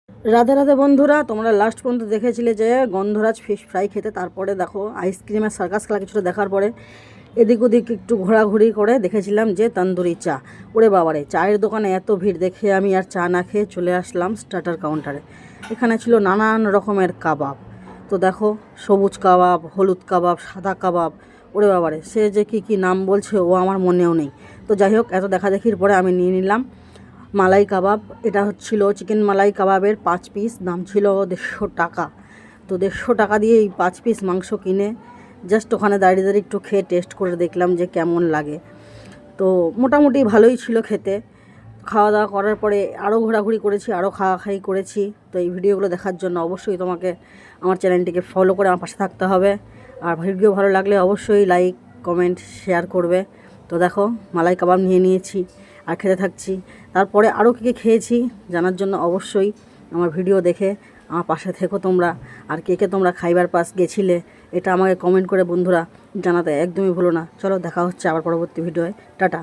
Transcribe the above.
রাধে রাধে বন্ধুরা, তোমরা লাস্ট পর্যন্ত দেখেছিলে যে গন্ধরাজ ফিশ ফ্রাই খেতে। তারপরে দেখো আইসক্রিমের সার্কাস খেলা কিছুটা দেখার পরে এদিক ওদিক একটু ঘোরাঘুরি করে দেখেছিলাম যে তন্দুরি চা। ওরে বাবারে, চায়ের দোকানে এত ভিড় দেখে আমি আর চা না খেয়ে চলে আসলাম স্টার্টার কাউন্টারে। এখানে ছিল নানান রকমের কাবাব। তো দেখো, সবুজ কাবাব, হলুদ কাবাব, সাদা কাবাব। ওরে বাবারে, সে যে কী নাম বলছে ও আমার মনেও নেই। তো যাই হোক, এত দেখাদেখির পরে আমি নিয়ে নিলাম মালাই কাবাব। এটা হচ্ছিল চিকেন মালাই কাবাবের 5 পিস, দাম ছিল 150 টাকা। তো 150 টাকা দিয়ে এই 5 পিস মাংস কিনে জাস্ট ওখানে দাঁড়িয়ে দাঁড়িয়ে একটু খেয়ে টেস্ট করে দেখলাম যে কেমন লাগে। তো মোটামুটি ভালোই ছিল খেতে। খাওয়া দাওয়া করার পরে আরও ঘোরাঘুরি করেছি, আরও খাওয়াখাই করেছি। তো এই ভিডিওগুলো দেখার জন্য অবশ্যই তোমাকে আমার চ্যানেলটিকে ফলো করে আমার পাশে থাকতে হবে। আর ভিডিও ভালো লাগলে অবশ্যই লাইক, কমেন্ট, শেয়ার করবে। তো দেখো, মালাই কাবাব নিয়ে নিয়েছি আর খেতে থাকছি। তারপরে আরও কী কী খেয়েছি জানার জন্য অবশ্যই আমার ভিডিও দেখে আমার পাশে থেকো তোমরা। আর কে কে তোমরা খাইবার পাস গেছিলে এটা আমাকে কমেন্ট করে বন্ধুরা জানাতে একদমই ভুলো না। চলো, দেখা হচ্ছে আবার পরবর্তী ভিডিওয়। টাটা।